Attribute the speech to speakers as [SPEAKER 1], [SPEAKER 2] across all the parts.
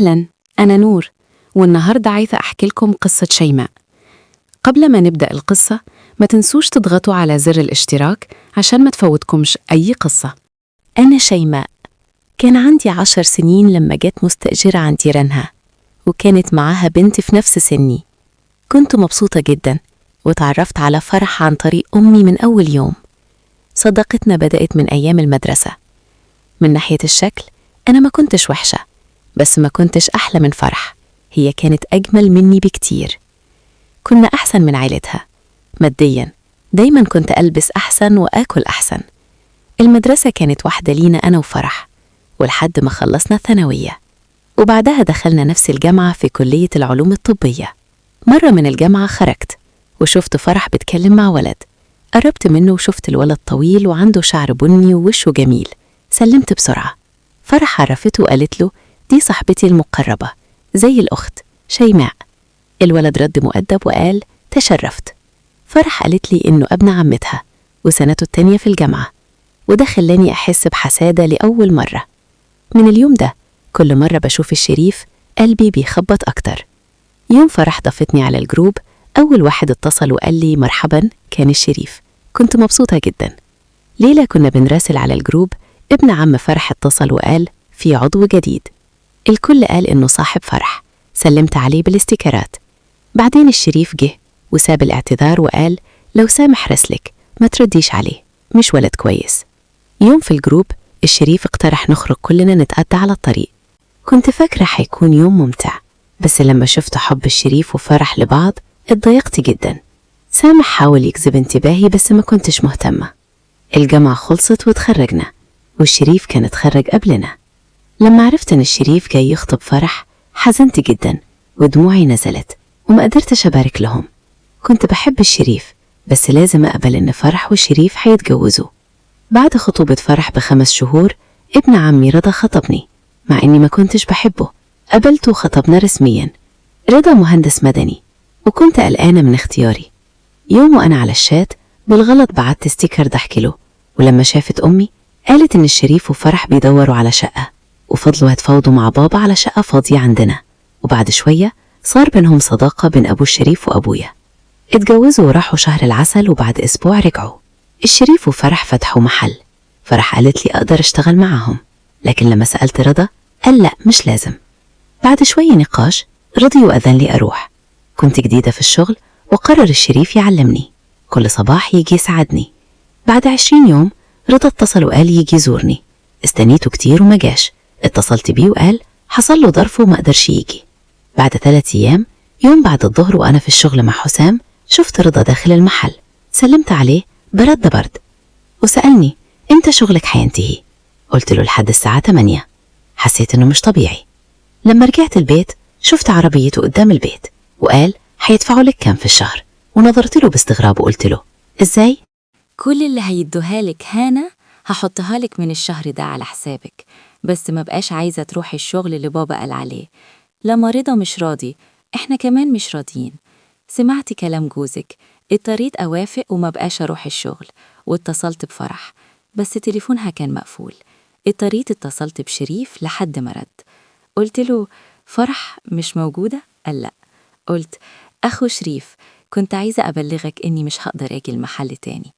[SPEAKER 1] أهلاً، أنا نور، والنهاردة عايزة أحكي لكم قصة شيماء. قبل ما نبدأ القصة ما تنسوش تضغطوا على زر الاشتراك عشان ما تفوتكمش أي قصة.
[SPEAKER 2] أنا شيماء، كان عندي 10 سنين لما جت مستأجرة عند جيرانها، وكانت معاها بنت في نفس سني. كنت مبسوطة جدا، وتعرفت على فرح عن طريق أمي من أول يوم. صداقتنا بدأت من أيام المدرسة. من ناحية الشكل أنا ما كنتش وحشة، بس ما كنتش أحلى من فرح. هي كانت أجمل مني بكتير. كنا أحسن من عائلتها ماديا، دايما كنت ألبس أحسن وآكل أحسن. المدرسة كانت واحدة لينا أنا وفرح، ولحد ما خلصنا الثانوية، وبعدها دخلنا نفس الجامعة في كلية العلوم الطبية. مرة من الجامعة خرجت وشفت فرح بتكلم مع ولد. قربت منه وشفت الولد طويل وعنده شعر بني ووشه جميل. سلمت بسرعة. فرح عرفته وقالت له دي صاحبتي المقربة زي الأخت شيماء. الولد رد مؤدب وقال تشرفت. فرح قالت لي إنه ابن عمتها وسنته التانية في الجامعة، وده خلاني أحس بحسادة لأول مرة. من اليوم ده كل مرة بشوف الشريف قلبي بيخبط أكتر. يوم فرح ضافتني على الجروب، أول واحد اتصل وقال لي مرحبا كان الشريف. كنت مبسوطة جدا. ليلة كنا بنراسل على الجروب، ابن عم فرح اتصل وقال في عضو جديد. الكل قال إنه صاحب فرح. سلمت عليه بالاستيكرات. بعدين الشريف جه وساب الاعتذار وقال لو سامح رسلك ما ترديش عليه، مش ولد كويس. يوم في الجروب الشريف اقترح نخرج كلنا نتغدى على الطريق. كنت فاكرة حيكون يوم ممتع، بس لما شفت حب الشريف وفرح لبعض اتضايقت جدا. سامح حاول يجذب انتباهي بس ما كنتش مهتمة. الجامعة خلصت وتخرجنا، والشريف كان اتخرج قبلنا. لما عرفت ان الشريف جاي يخطب فرح حزنت جدا ودموعي نزلت وما قدرتش أبارك لهم. كنت بحب الشريف، بس لازم أقبل إن فرح والشريف هيتجوزوا. بعد خطوبة فرح ب5 شهور ابن عمي رضا خطبني، مع إني ما كنتش بحبه. قبلته وخطبنا رسميا. رضا مهندس مدني، وكنت قلقانة من اختياري. يوم وأنا على الشات بالغلط بعت ستيكر ضحك له، ولما شافت أمي قالت إن الشريف وفرح بيدوروا على شقة، وفضلوا هتفاوضوا مع بابا على شقة فاضية عندنا. وبعد شوية صار بينهم صداقة بين أبو الشريف وأبويا. اتجوزوا وراحوا شهر العسل، وبعد أسبوع رجعوا. الشريف وفرح فتحوا محل. فرح قالت لي أقدر أشتغل معاهم، لكن لما سألت رضا قال لا مش لازم. بعد شوية نقاش رضي وأذن لي أروح. كنت جديدة في الشغل، وقرر الشريف يعلمني. كل صباح يجي يساعدني. بعد 20 يوم رضا اتصل وقال يجي يزورني. استنيته كتير وما جاش. اتصلت بيه وقال حصل له ظرف وما قدرش يجي. بعد 3 أيام يوم بعد الظهر وأنا في الشغل مع حسام شفت رضا داخل المحل. سلمت عليه برد وسألني امتى شغلك هينتهي؟ قلت له لحد الساعة 8. حسيت انه مش طبيعي. لما رجعت البيت شفت عربيته قدام البيت وقال هيدفعوا لك كام في الشهر، ونظرت له باستغراب وقلت له ازاي؟
[SPEAKER 3] كل اللي هيدوها لك هانا هحطها لك من الشهر ده على حسابك، بس ما بقاش عايزة تروحي الشغل اللي بابا قال عليه. لما رضا مش راضي احنا كمان مش راضيين. سمعت كلام جوزك، اضطريت أوافق وما بقاش أروح الشغل، واتصلت بفرح بس تليفونها كان مقفول. اضطريت اتصلت بشريف لحد ما رد. قلت له فرح مش موجودة؟ قال لا. قلت أخو شريف كنت عايزة أبلغك إني مش هقدر أجي المحل تاني.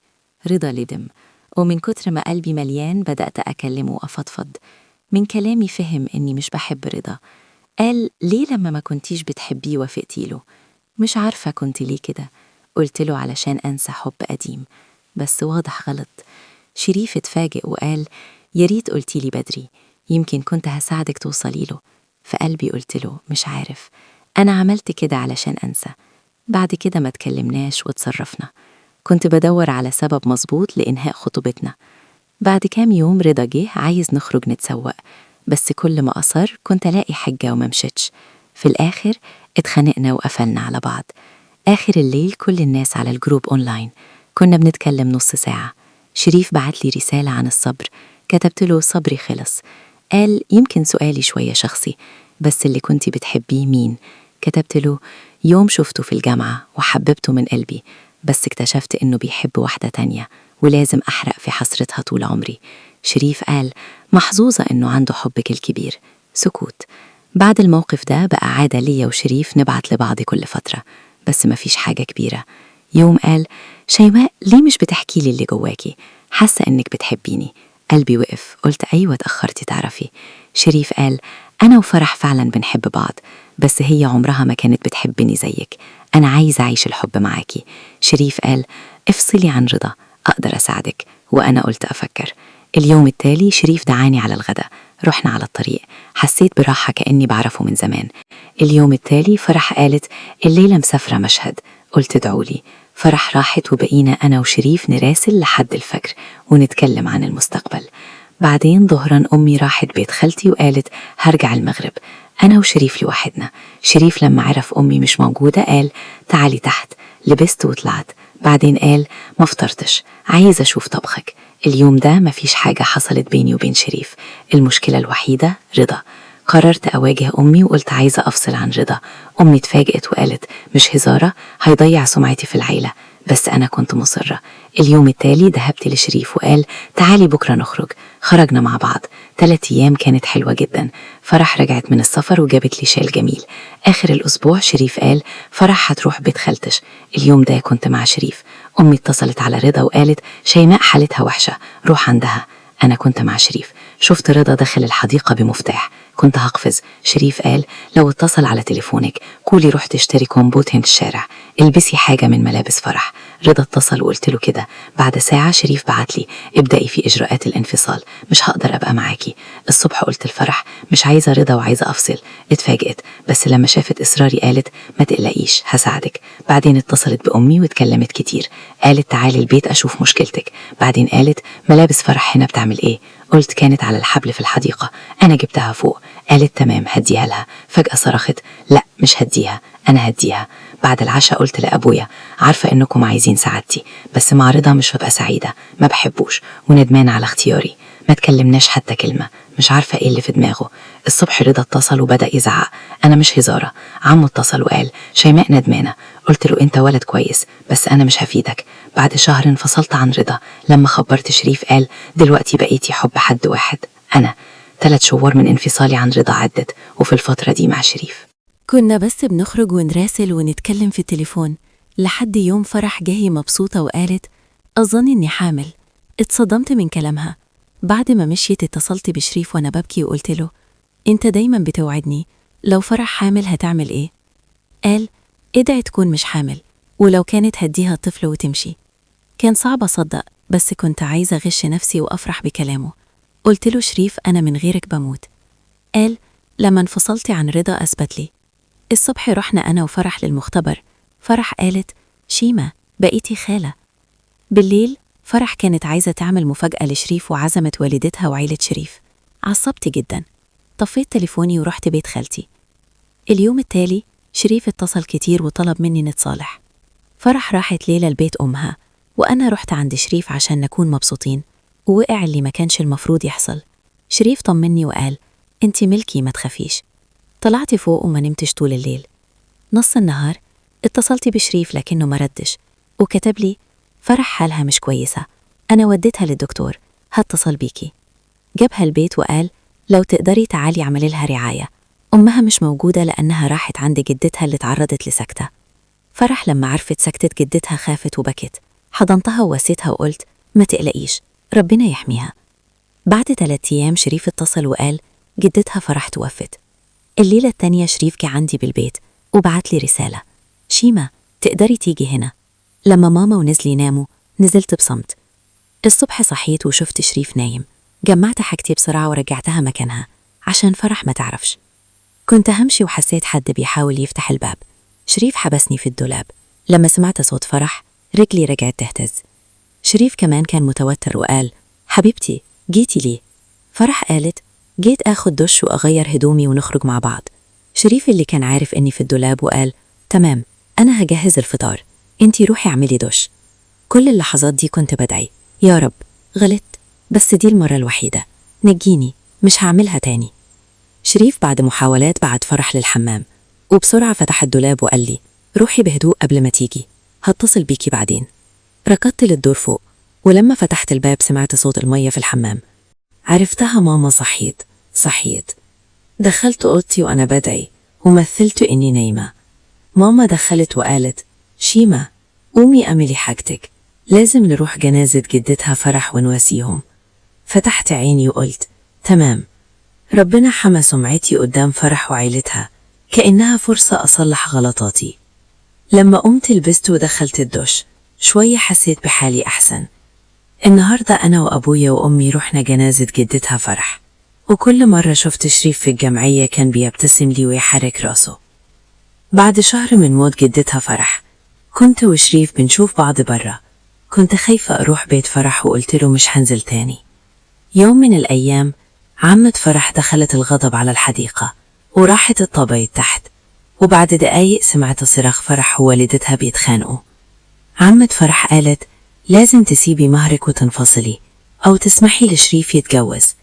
[SPEAKER 3] رضا لدم، ومن كتر ما قلبي مليان بدأت أكلمه وأفضفض. من كلامي فهم إني مش بحب رضا. قال ليه لما ما كنتيش بتحبيه وافقتي له؟ مش عارفة كنت ليه كده. قلت له علشان أنسى حب قديم، بس واضح غلط. شريف اتفاجئ وقال ياريت قلتي لي بدري، يمكن كنت هساعدك توصلي له. في قلبي قلت له مش عارف، أنا عملت كده علشان أنسى. بعد كده ما تكلمناش وتصرفنا. كنت بدور على سبب مظبوط لإنهاء خطوبتنا. بعد كام يوم رضا جه عايز نخرج نتسوق، بس كل ما أصر كنت ألاقي حجة وممشتش. في الآخر اتخانقنا وقفلنا على بعض. آخر الليل كل الناس على الجروب أونلاين، كنا بنتكلم نص ساعة. شريف بعت لي رسالة عن الصبر، كتبت له صبري خلص. قال يمكن سؤالي شوية شخصي، بس اللي كنتي بتحبيه مين؟ كتبت له يوم شفته في الجامعة وحببته من قلبي، بس اكتشفت إنه بيحب واحدة تانية ولازم أحرق في حسرتها طول عمري. شريف قال محظوظة إنه عنده حبك الكبير. سكوت. بعد الموقف ده بقى عادة ليا وشريف نبعت لبعض كل فترة، بس مفيش حاجة كبيرة. يوم قال: شيماء ليه مش بتحكي لي اللي جواكي؟ حاسة إنك بتحبيني. قلبي وقف، قلت أيوة اتأخرتي تعرفي. شريف قال: أنا وفرح فعلا بنحب بعض، بس هي عمرها ما كانت بتحبني زيك. أنا عايزة أعيش الحب معاكي. شريف قال: افصلي عن رضا، أقدر أساعدك. وأنا قلت أفكر. اليوم التالي شريف دعاني على الغداء، رحنا على الطريق، حسيت براحة كأني بعرفه من زمان. اليوم التالي فرح قالت: الليلة مسافرة مشهد. قلت ادعولي. فرح راحت وبقينا أنا وشريف نراسل لحد الفجر ونتكلم عن المستقبل. بعدين ظهرا أمي راحت بيت خالتي وقالت: هرجع المغرب. أنا وشريف لوحدنا. شريف لما عرف أمي مش موجودة قال: تعالي تحت. لبست وطلعت. بعدين قال: ما فطرتش، عايز أشوف طبخك. اليوم ده مفيش حاجة حصلت بيني وبين شريف، المشكلة الوحيدة رضا. قررت أواجه أمي وقلت عايزة أفصل عن رضا. أمي اتفاجئت وقالت: مش هزارة، هيضيع سمعتي في العيلة. بس أنا كنت مصرة. اليوم التالي ذهبت لشريف وقال: تعالي بكرة نخرج. خرجنا مع بعض 3 أيام كانت حلوة جدا. فرح رجعت من السفر وجابت لي شال جميل. آخر الأسبوع شريف قال: فرح هتروح بيت خالتش. اليوم ده كنت مع شريف. أمي اتصلت على رضا وقالت: شيماء حالتها وحشة، روح عندها. أنا كنت مع شريف. شفت رضا داخل الحديقة بمفتاح، كنت هقفز. شريف قال: لو اتصل على تليفونك قولي روح تشتري كومبوت هند الشارع، البسي حاجة من ملابس فرح. رضا اتصل وقلت له كده. بعد ساعة شريف بعت لي: ابدأي في إجراءات الانفصال، مش هقدر أبقى معاكي. الصبح قلت الفرح: مش عايزة رضا وعايزة أفصل. اتفاجئت، بس لما شافت إصراري قالت: ما تقلقيش هساعدك. بعدين اتصلت بأمي واتكلمت كتير، قالت: تعالي البيت أشوف مشكلتك. بعدين قالت: ملابس فرح هنا بتعمل إيه؟ قلت: كانت على الحبل في الحديقة، أنا جبتها فوق. قالت: تمام هديها لها. فجأة صرخت: لا مش هديها، أنا هديها. بعد العشاء قلت لأبويا: عارفة إنكم عايزين سعادتي، بس مع رضا مش هبقى سعيدة، ما بحبوش وندمان على اختياري. ما تكلمناش حتى كلمة، مش عارفة إيه اللي في دماغه. الصبح رضا اتصل وبدأ يزعق. أنا مش هزارة. عمه اتصل وقال: شيماء ندمانة. قلت له: أنت ولد كويس بس أنا مش هفيدك. بعد شهر انفصلت عن رضا. لما خبرت شريف قال: دلوقتي بقيتي حب حد واحد أنا. 3 شهور من انفصالي عن رضا عدت، وفي الفترة دي مع شريف.
[SPEAKER 2] كنا بس بنخرج ونراسل ونتكلم في التليفون لحد يوم فرح جاهي مبسوطة وقالت: أظن إني حامل. اتصدمت من كلامها. بعد ما مشيت اتصلت بشريف وأنا ببكي وقلت له: أنت دايما بتوعدني، لو فرح حامل هتعمل إيه؟ قال: ادعي تكون مش حامل، ولو كانت هديها الطفل وتمشي. كان صعب أصدق، بس كنت عايزة أغش نفسي وأفرح بكلامه. قلت له: شريف أنا من غيرك بموت. قال: لما انفصلت عن رضا أثبت لي. الصبح رحنا أنا وفرح للمختبر. فرح قالت: شيماء بقيتي خالة. بالليل فرح كانت عايزة تعمل مفاجأة لشريف وعزمت والدتها وعيلة شريف. عصبت جدا، طفيت تليفوني ورحت بيت خالتي. اليوم التالي شريف اتصل كتير وطلب مني نتصالح. فرح راحت ليلة لبيت أمها، وأنا رحت عند شريف عشان نكون مبسوطين، ووقع اللي ما كانش المفروض يحصل. شريف طمني وقال: انتي ملكي ما تخافيش. طلعت فوق وما نمتش طول الليل. نص النهار اتصلت بشريف لكنه ما ردش، وكتب لي: فرح حالها مش كويسة، أنا وديتها للدكتور، هتصل بيكي. جابها البيت وقال: لو تقدري تعالي اعملي لها رعاية، أمها مش موجودة لأنها راحت عند جدتها اللي تعرضت لسكتة. فرح لما عرفت سكتة جدتها خافت وبكت. حضنتها وواسيتها وقلت: ما تقلقيش، ربنا يحميها. بعد 3 أيام شريف اتصل وقال: جدتها فرح توفت. الليلة التانية شريف جه عندي بالبيت وبعت لي رسالة: شيماء تقدري تيجي هنا. لما ماما ونزلي ناموا نزلت بصمت. الصبح صحيت وشفت شريف نايم. جمعت حاجتي بسرعة ورجعتها مكانها عشان فرح ما تعرفش. كنت همشي وحسيت حد بيحاول يفتح الباب. شريف حبسني في الدولاب. لما سمعت صوت فرح رجلي رجعت تهتز. شريف كمان كان متوتر وقال: حبيبتي جيتي ليه؟ فرح قالت: جيت آخد دش وأغير هدومي ونخرج مع بعض. شريف اللي كان عارف إني في الدولاب وقال: تمام، أنا هجهز الفطار، انتي روحي اعملي دش. كل اللحظات دي كنت بدعي: يا رب غلطت، بس دي المرة الوحيدة، نجيني، مش هعملها تاني. شريف بعد محاولات بعد فرح للحمام، وبسرعة فتح الدولاب وقال لي: روحي بهدوء قبل ما تيجي، هتصل بيكي بعدين. ركضت للدور فوق، ولما فتحت الباب سمعت صوت المية في الحمام. عرفتها ماما. صحيت.
[SPEAKER 4] دخلت أوضتي وأنا بدعي ومثلت إني نايمة. ماما دخلت وقالت: شيماء، قومي أملي حاجتك، لازم نروح جنازة جدتها فرح ونواسيهم. فتحت عيني وقلت: تمام. ربنا حمى سمعتي قدام فرح وعيلتها، كأنها فرصة أصلح غلطاتي. لما قمت لبست ودخلت الدش، شوية حسيت بحالي أحسن. النهاردة أنا وأبويا وأمي رحنا جنازة جدتها فرح، وكل مرة شفت شريف في الجمعية كان بيبتسم لي ويحرك راسه. بعد شهر من موت جدتها فرح، كنت وشريف بنشوف بعض برا. كنت خايفة أروح بيت فرح وقلت له مش هنزل تاني. يوم من الأيام عمة فرح دخلت الغضب على الحديقة وراحت الطابية تحت، وبعد دقايق سمعت صراخ فرح ووالدتها بيتخانقوا. عمة فرح قالت: لازم تسيبي مهرك وتنفصلي أو تسمحي لشريف يتجوز.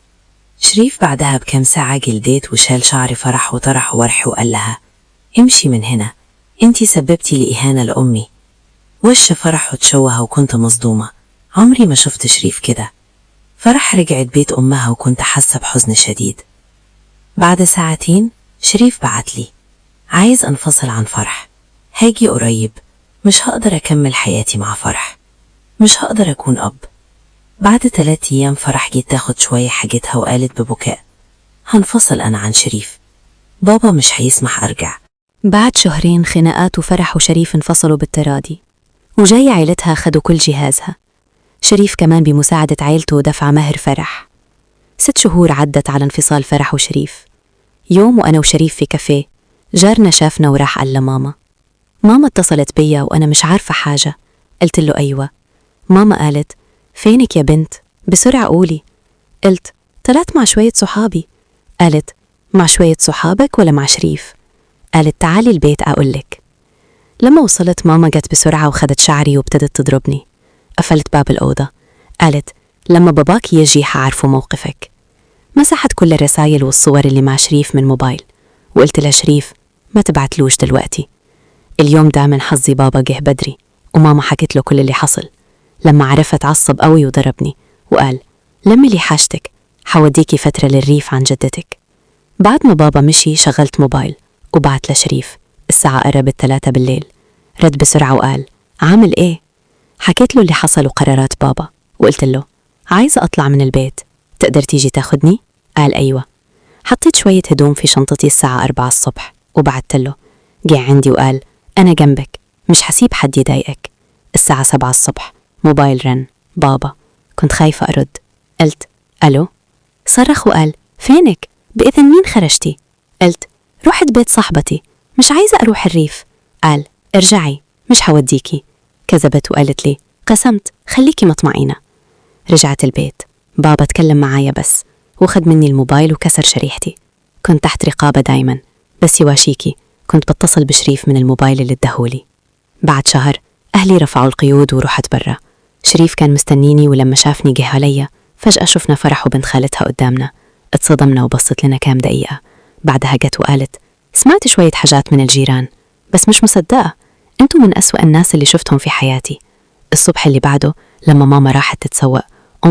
[SPEAKER 4] شريف بعدها بكم ساعة جلديت وشال شعر فرح وطرح ورح وقال لها: امشي من هنا، انتي سببتي لي إهانة لأمي. وش فرح اتشوه وكنت مصدومة، عمري ما شفت شريف كده. فرح رجعت بيت أمها وكنت حاسة بحزن شديد. بعد ساعتين شريف بعت لي: عايز أنفصل عن فرح، هاجي قريب، مش هقدر أكمل حياتي مع فرح، مش هقدر أكون أب. بعد 3 أيام فرح جيت تاخد شوية حاجتها وقالت ببكاء: هنفصل أنا عن شريف، بابا مش هيسمح أرجع.
[SPEAKER 2] بعد شهرين خناقات وفرح وشريف انفصلوا بالتراضي، وجاي عيلتها خدوا كل جهازها. شريف كمان بمساعدة عيلته دفع مهر فرح. 6 شهور عدت على انفصال فرح وشريف. يوم وأنا وشريف في كافيه، جارنا شافنا وراح قال لماما. ماما اتصلت بيا وأنا مش عارفة حاجة. قلت له أيوة. ماما قالت: فينك يا بنت؟ بسرعة قولي. قلت: طلعت مع شوية صحابي. قالت: مع شوية صحابك ولا مع شريف؟ قالت: تعالي البيت أقولك. لما وصلت ماما جت بسرعة وخدت شعري وابتدت تضربني. قفلت باب الأوضة. قالت: لما باباك يجي حعرفه موقفك. مسحت كل الرسايل والصور اللي مع شريف من موبايل، وقلت لشريف: ما تبعتلوش دلوقتي. اليوم ده من حظي بابا جه بدري، وماما حكت له كل اللي حصل. لما عرفت عصب قوي وضربني وقال: لمي لي حاجتك، حوديكي فترة للريف عن جدتك. بعد ما بابا مشي شغلت موبايل وبعت لشريف. الساعة قربت 3 بالليل. رد بسرعة وقال: عامل ايه؟ حكيت له اللي حصل وقرارات بابا، وقلت له: عايزة أطلع من البيت، تقدر تيجي تاخدني؟ قال: أيوة. حطيت شوية هدوم في شنطتي الساعة 4 الصبح وبعت له. جه عندي وقال: أنا جنبك، مش حسيب حد يضايقك. الساعة 7 الصبح موبايل رن. بابا. كنت خايفة أرد. قلت: ألو؟ صرخ وقال: فينك؟ بإذن مين خرجتي؟ قلت: رحت بيت صاحبتي، مش عايزة أروح الريف. قال: ارجعي، مش حوديكي. كذبت وقالت لي: قسمت، خليكي مطمئنة. رجعت البيت. بابا تكلم معايا بس، وخد مني الموبايل وكسر شريحتي. كنت تحت رقابة دايما، بس يواشيكي كنت بتصل بشريف من الموبايل اللي ادهولي. بعد شهر أهلي رفعوا القيود ورحت برا. شريف كان مستنيني، ولما شافني جه عليا. فجأة شفنا فرح وبنت خالتها قدامنا. اتصدمنا وبصت لنا كام دقيقة. بعدها جت وقالت: سمعت شوية حاجات من الجيران، بس مش مصدقة، انتوا من أسوأ الناس اللي شفتهم في حياتي. الصبح اللي بعده لما ماما راحت تتسوق،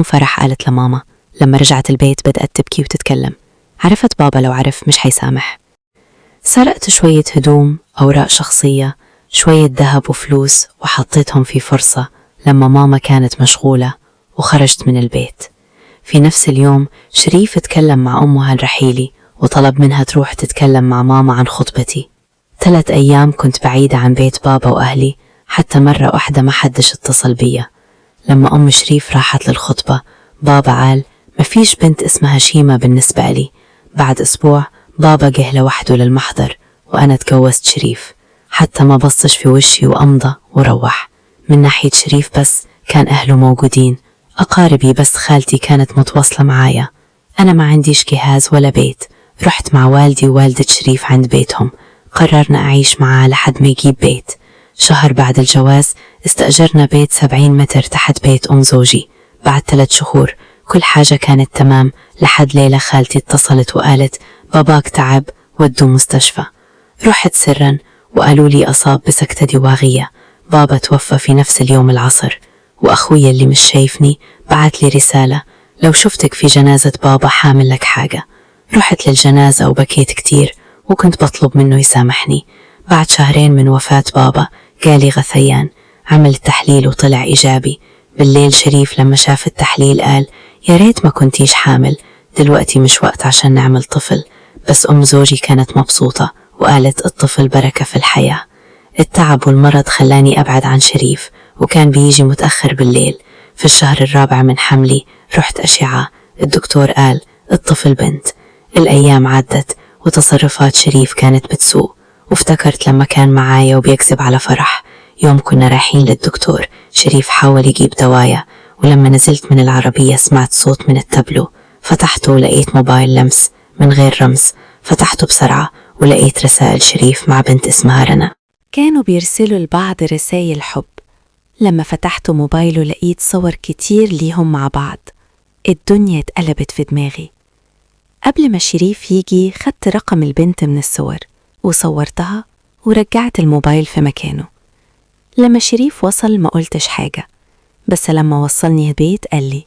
[SPEAKER 2] فرح قالت لماما. لما رجعت البيت بدأت تبكي وتتكلم. عرفت بابا لو عرف مش حيسامح. سرقت شوية هدوم، أوراق شخصية، شوية ذهب وفلوس، وحطيتهم في فرصة لما ماما كانت مشغولة، وخرجت من البيت. في نفس اليوم شريف اتكلم مع أمه عن رحيلي، وطلب منها تروح تتكلم مع ماما عن خطبتي. 3 أيام كنت بعيدة عن بيت بابا وأهلي، حتى مرة واحدة ما حدش اتصل بيا. لما أم شريف راحت للخطبة، بابا قال: مفيش بنت اسمها شيماء بالنسبة لي. بعد أسبوع بابا جه لوحده للمحضر، وأنا تجوزت شريف. حتى ما بصش في وشي وأمضى وروح. من ناحية شريف بس كان أهله موجودين، أقاربي بس خالتي كانت متواصلة معايا. أنا ما عنديش جهاز ولا بيت. رحت مع والدي ووالدة شريف عند بيتهم، قررنا أعيش معاه لحد ما يجيب بيت. شهر بعد الجواز استأجرنا بيت 70 متر تحت بيت أم زوجي. بعد 3 شهور كل حاجة كانت تمام، لحد ليلة خالتي اتصلت وقالت: باباك تعب، ودوا مستشفى. رحت سرا وقالوا لي أصاب بسكتة دماغية. بابا توفى في نفس اليوم العصر. وأخوي اللي مش شايفني بعت لي رسالة: لو شفتك في جنازة بابا حامل لك حاجة.
[SPEAKER 4] رحت للجنازة وبكيت كتير وكنت بطلب منه يسامحني. بعد 2 شهر من وفاة بابا قالي غثيان، عمل التحليل وطلع إيجابي. بالليل شريف لما شاف التحليل قال يا ريت ما كنتيش حامل، دلوقتي مش وقت عشان نعمل طفل. بس أم زوجي كانت مبسوطة وقالت الطفل بركة في الحياة. التعب والمرض خلاني أبعد عن شريف، وكان بيجي متأخر بالليل. في الشهر الرابع من حملي رحت أشعة، الدكتور قال الطفل بنت. الأيام عدت وتصرفات شريف كانت بتسوء، وافتكرت لما كان معايا وبيكذب على فرح. يوم كنا رايحين للدكتور شريف حاول يجيب دوايا، ولما نزلت من العربية سمعت صوت من التابلو، فتحته ولقيت موبايل لمس من غير رمز. فتحته بسرعة ولقيت رسائل شريف مع بنت اسمها رنا.
[SPEAKER 2] كانوا بيرسلوا لبعض رسائل حب. لما فتحت موبايله لقيت صور كتير ليهم مع بعض. الدنيا اتقلبت في دماغي. قبل ما شريف يجي خدت رقم البنت من الصور وصورتها ورجعت الموبايل في مكانه. لما شريف وصل ما قلتش حاجة، بس لما وصلني البيت قال لي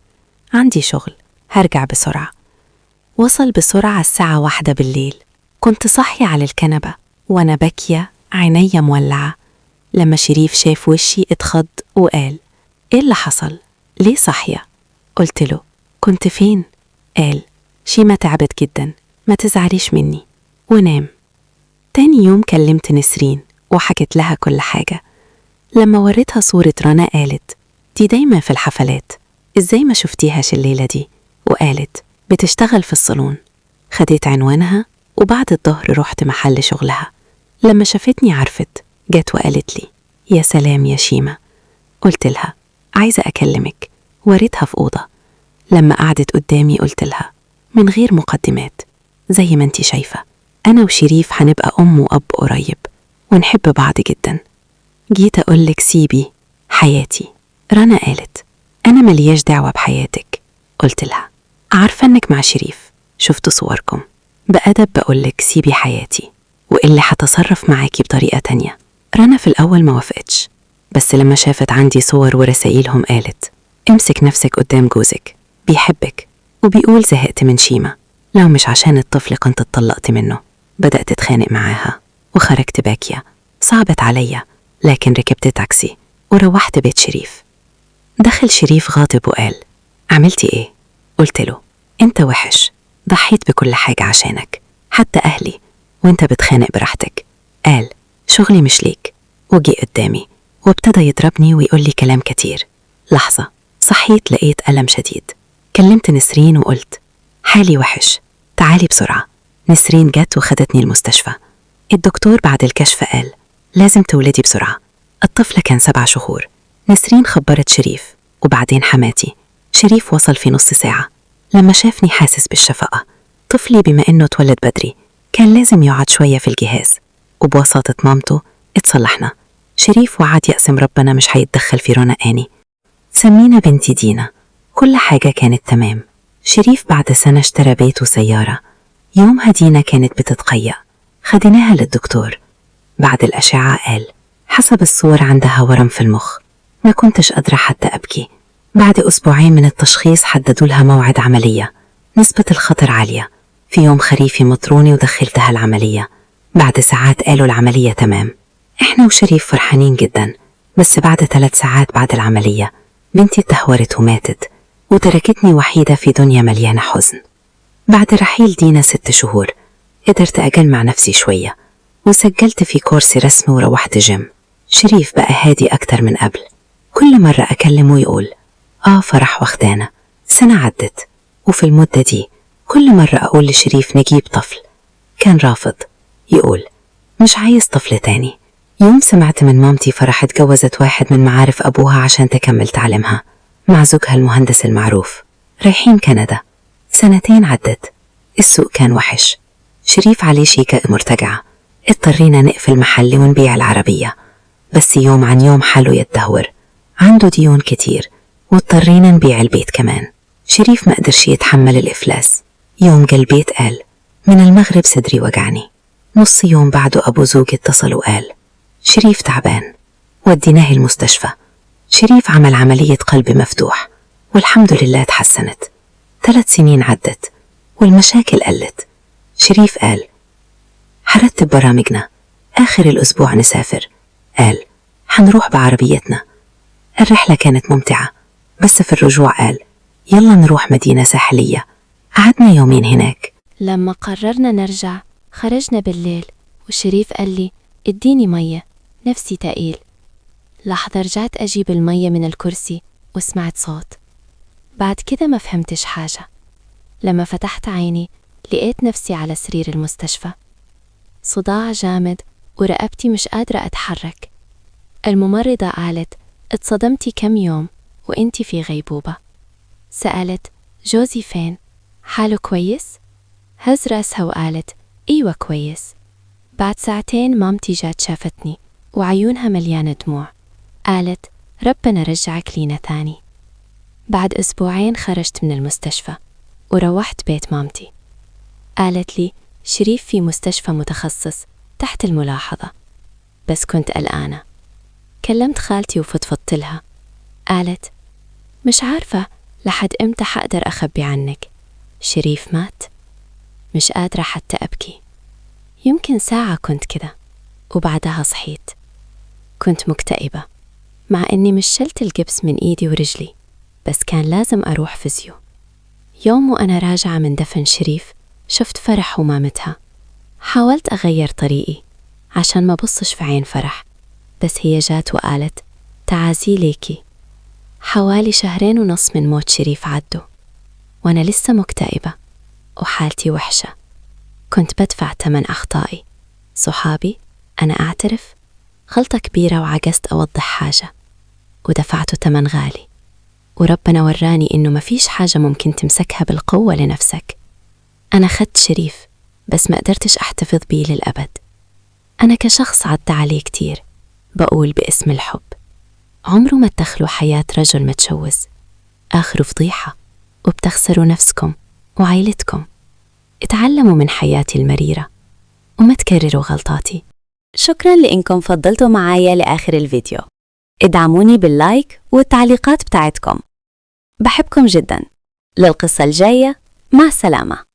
[SPEAKER 2] عندي شغل هرجع بسرعة. وصل بسرعة الساعة 1 بالليل. كنت صاحية على الكنبة وأنا باكية عينيا مولعة. لما شريف شاف وشي اتخض وقال إيه اللي حصل؟ ليه صاحية؟ قلت له كنت فين؟ قال شيماء تعبت جدا، ما تزعليش مني، ونام. تاني يوم كلمت نسرين وحكت لها كل حاجة. لما وريتها صورة رنا قالت دي دايما في الحفلات، إزاي ما شفتيهاش الليلة دي؟ وقالت بتشتغل في الصالون. خديت عنوانها وبعد الظهر رحت محل شغلها. لما شافتني عرفت، جت وقالت لي يا سلام يا شيماء. قلت لها عايزة أكلمك. وريتها في أوضة. لما قعدت قدامي قلت لها من غير مقدمات زي ما انتي شايفة أنا وشريف هنبقى أم وأب قريب ونحب بعض جدا. جيت أقولك سيبي حياتي. رنا قالت أنا ملياش دعوة بحياتك. قلت لها عارفة أنك مع شريف، شفت صوركم. بأدب بقولك سيبي حياتي وإلا هتصرف معاكي بطريقة تانية. رنا في الأول ما وافقتش، بس لما شافت عندي صور ورسائلهم قالت امسك نفسك قدام جوزك، بيحبك وبيقول زهقت من شيماء، لو مش عشان الطفل كنت اتطلقت منه. بدأت اتخانق معاها وخرجت باكية. صعبت عليا، لكن ركبت تاكسي وروحت بيت شريف. دخل شريف غاضب وقال عملتي ايه؟ قلت له انت وحش، ضحيت بكل حاجة عشانك حتى أهلي وانت بتخانق براحتك. قال شغلي مش ليك، وجي قدامي وابتدى يضربني ويقول لي كلام كتير. لحظة صحيت لقيت ألم شديد. كلمت نسرين وقلت حالي وحش، تعالي بسرعة. نسرين جت وخدتني المستشفى. الدكتور بعد الكشف قال لازم تولدي بسرعة. الطفل كان 7 شهور. نسرين خبرت شريف وبعدين حماتي. شريف وصل في نص ساعة. لما شافني حاسس بالشفقة. طفلي بما إنه اتولد بدري كان لازم يقعد شوية في الجهاز، وبوساطة مامته اتصلحنا. شريف وعد يقسم ربنا مش هيتدخل في رنا آني. سمينا بنتي دينا. كل حاجة كانت تمام. شريف بعد سنة اشترى بيت وسيارة. يومها دينا كانت بتتقيأ، خديناها للدكتور. بعد الأشعة قال حسب الصور عندها ورم في المخ. ما كنتش قادرة حتى أبكي. بعد 2 أسبوع من التشخيص حددوا لها موعد عملية. نسبة الخطر عالية. في يوم خريفي مطروني ودخلتها العملية. بعد ساعات قالوا العملية تمام. إحنا وشريف فرحانين جدا، بس بعد 3 ساعات بعد العملية بنتي اتدهورت وماتت، وتركتني وحيدة في دنيا مليانة حزن. بعد رحيل دينا 6 شهور قدرت أجمع نفسي شوية وسجلت في كورس رسم وروحت جيم. شريف بقى هادي أكتر من قبل. كل مرة أكلمه يقول فرح واخدانا. سنة عدت، وفي المدة دي كل مرة أقول لشريف نجيب طفل كان رافض، يقول مش عايز طفل تاني. يوم سمعت من مامتي فرح اتجوزت واحد من معارف أبوها عشان تكمل تعليمها مع زوجها المهندس المعروف. رايحين كندا. 2 سنين عدت. السوق كان وحش. شريف عليه شيكة مرتجعة. اضطرينا نقفل محل ونبيع العربية. بس يوم عن يوم حاله يتدهور. عنده ديون كتير واضطرينا نبيع البيت كمان. شريف ما قدرش يتحمل الإفلاس. يوم جا البيت قال من المغرب صدري وجعني. نص يوم بعده أبو زوجي اتصل وقال شريف تعبان. وديناه المستشفى. شريف عمل عملية قلب مفتوح والحمد لله اتحسنت. 3 سنين عدت والمشاكل قلت.
[SPEAKER 4] شريف قال: حرتب برامجنا، آخر الأسبوع نسافر. قال: حنروح بعربيتنا. الرحلة كانت ممتعة، بس في الرجوع قال: يلا نروح مدينة ساحلية. قعدنا يومين هناك.
[SPEAKER 2] لما قررنا نرجع خرجنا بالليل، وشريف قال لي اديني مية، نفسي تقيل. لحظة رجعت أجيب المية من الكرسي وسمعت صوت. بعد كده ما فهمتش حاجة. لما فتحت عيني لقيت نفسي على سرير المستشفى، صداع جامد ورقبتي مش قادرة أتحرك. الممرضة قالت: اتصدمتي كم يوم وإنتي في غيبوبة. سألت: جوزي فين؟ حاله كويس؟ هز راسها وقالت: إيوة كويس. بعد ساعتين مامتي جات شافتني وعيونها مليانة دموع. قالت: ربنا رجعك لينا ثاني. بعد أسبوعين خرجت من المستشفى وروحت بيت مامتي. قالت لي: شريف في مستشفى متخصص تحت الملاحظة. بس كنت قلقانة. كلمت خالتي وفضفضت لها. قالت: مش عارفة لحد إمتى حقدر أخبي عنك. شريف مات. مش قادرة حتى أبكي. يمكن ساعة كنت كده، وبعدها صحيت. كنت مكتئبة، مع إني مش شلت الجبس من إيدي ورجلي، بس كان لازم أروح فيزيو. يوم وأنا راجعة من دفن شريف شفت فرح ومامتها. حاولت أغير طريقي عشان ما بصش في عين فرح، بس هي جات وقالت: تعازي ليكي. حوالي 2.5 شهر من موت شريف عدوا، وأنا لسه مكتئبة وحالتي وحشة. كنت بدفع تمن أخطائي. صحابي، أنا أعترف، غلطة كبيرة وعجزت أوضح حاجة، ودفعته تمن غالي. وربنا وراني إنه مفيش حاجة ممكن تمسكها بالقوة لنفسك. أنا خدت شريف، بس ما قدرتش أحتفظ بيه للأبد. أنا كشخص عدى عليه كتير، بقول باسم الحب. عمره ما تدخلوا حياة رجل متجوز، آخره فضيحة، وبتخسروا نفسكم وعائلتكم. اتعلموا من حياتي المريرة وما تكرروا غلطاتي.
[SPEAKER 3] شكراً لإنكم فضلتوا معايا لآخر الفيديو. ادعموني باللايك والتعليقات بتاعتكم. بحبكم جداً. للقصة الجاية، مع السلامة.